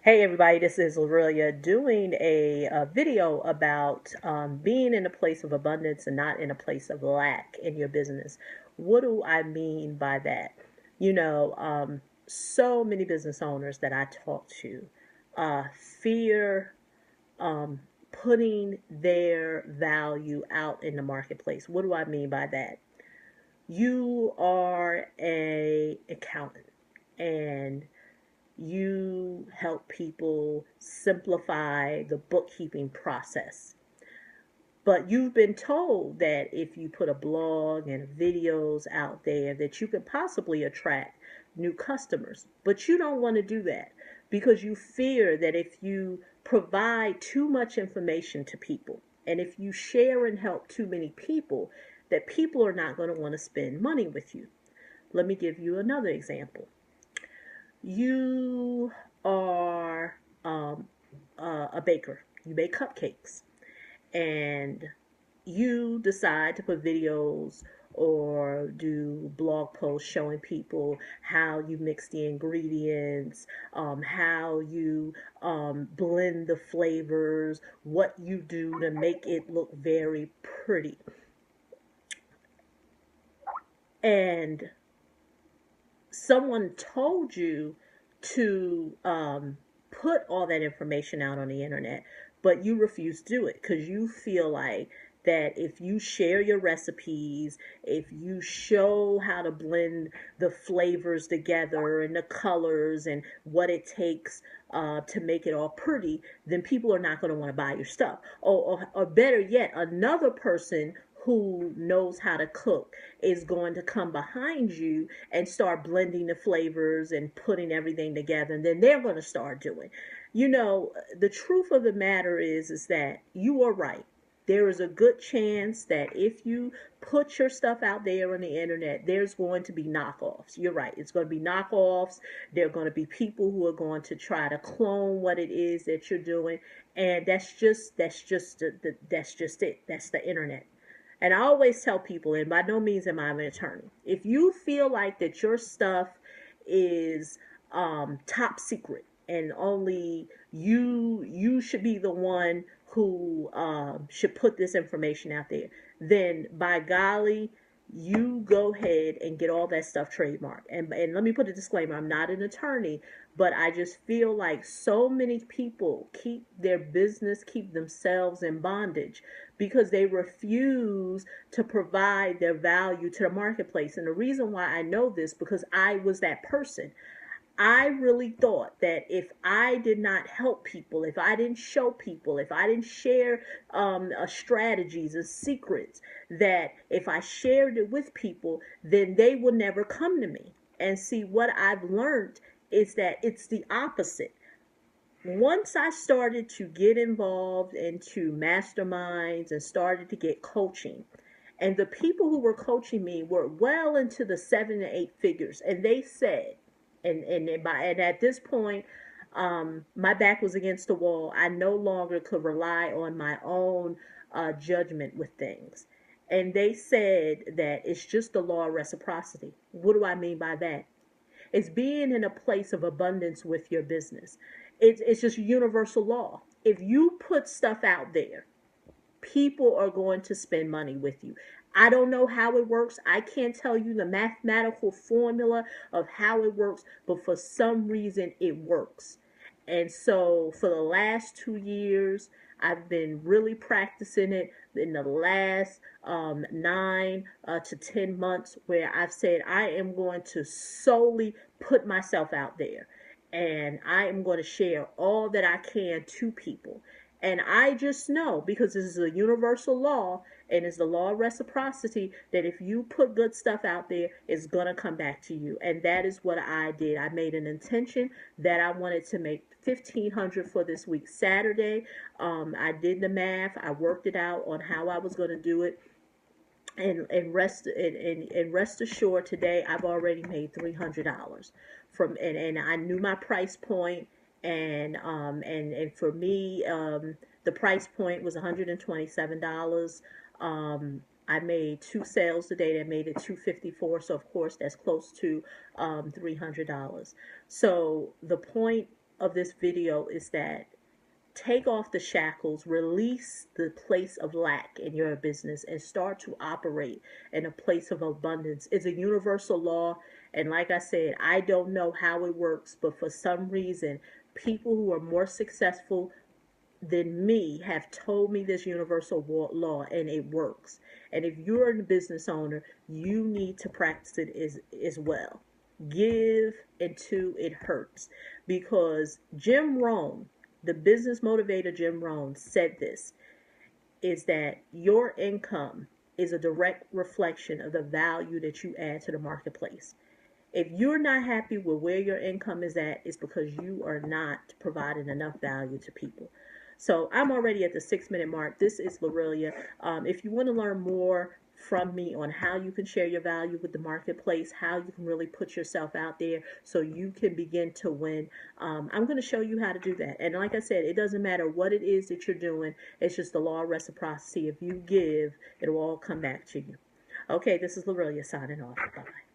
Hey everybody, this is Aurelia doing a video about being in a place of abundance and not in a place of lack in your business. What do I mean by that? So many business owners that I talk to fear um, putting their value out in the marketplace. What do I mean by that? You are a accountant and you help people simplify the bookkeeping process. But you've been told that if you put a blog and videos out there that you could possibly attract new customers. But you don't want to do that because you fear that if you provide too much information to people and if you share and help too many people, that people are not going to want to spend money with you. Let me give you another example. You are a baker. You make cupcakes, and you decide to put videos or do blog posts showing people how you mix the ingredients, how you blend the flavors, what you do to make it look very pretty. And someone told you to put all that information out on the internet, but you refuse to do it because you feel like that if you share your recipes, if you show how to blend the flavors together and the colors and what it takes to make it all pretty, then people are not going to want to buy your stuff. Or better yet, another person who knows how to cook is going to come behind you and start blending the flavors and putting everything together, and then they're going to start doing. The truth of the matter is that you are right. There is a good chance that if you put your stuff out there on the internet, there's going to be knockoffs. You're right. It's going to be knockoffs. There are going to be people who are going to try to clone what it is that you're doing, and that's just it. That's the internet. And I always tell people, and by no means am I an attorney, if you feel like that your stuff is top secret and only you should be the one who should put this information out there, then by golly, you go ahead and get all that stuff trademarked. And let me put a disclaimer: I'm not an attorney, but I just feel like so many people keep their business, keep themselves in bondage because they refuse to provide their value to the marketplace. And the reason why I know this because I was that person. I really thought that if I did not help people, if I didn't show people, if I didn't share strategies and secrets, that if I shared it with people, then they would never come to me. And see, what I've learned is that it's the opposite. Once I started to get involved into masterminds and started to get coaching, and the people who were coaching me were well into the 7 to 8 figures, and they said, and at this point, my back was against the wall. I no longer could rely on my own judgment with things. And they said that it's just the law of reciprocity. What do I mean by that? It's being in a place of abundance with your business. It's just universal law. If you put stuff out there, people are going to spend money with you. I don't know how it works. I can't tell you the mathematical formula of how it works, but for some reason it works. And so for the last 2 years, I've been really practicing it in the last 9 to 10 months, where I've said I am going to solely put myself out there and I am going to share all that I can to people. And I just know, because this is a universal law and it's the law of reciprocity, that if you put good stuff out there, it's going to come back to you. And that is what I did. I made an intention that I wanted to make 1,500 for this week Saturday. I did the math. I worked it out on how I was going to do it. And rest assured, today I've already made $300 from, and I knew my price point, and for me, the price point was $127. I made two sales today that made it $254, so of course that's close to $300. So the point of this video is that take off the shackles, release the place of lack in your business, and start to operate in a place of abundance. It's a universal law. And like I said, I don't know how it works, but for some reason, people who are more successful than me have told me this universal law, and it works. And if you're a business owner, you need to practice it as well. Give until it hurts. Because Jim Rohn, the business motivator Jim Rohn, said this, is that your income is a direct reflection of the value that you add to the marketplace. If you're not happy with where your income is at, it's because you are not providing enough value to people. So I'm already at the 6-minute mark. This is Lorelia. If you want to learn more from me on how you can share your value with the marketplace, how you can really put yourself out there so you can begin to win, I'm going to show you how to do that. And like I said, it doesn't matter what it is that you're doing. It's just the law of reciprocity. If you give, it will all come back to you. Okay, this is Lorelia signing off. Bye-bye.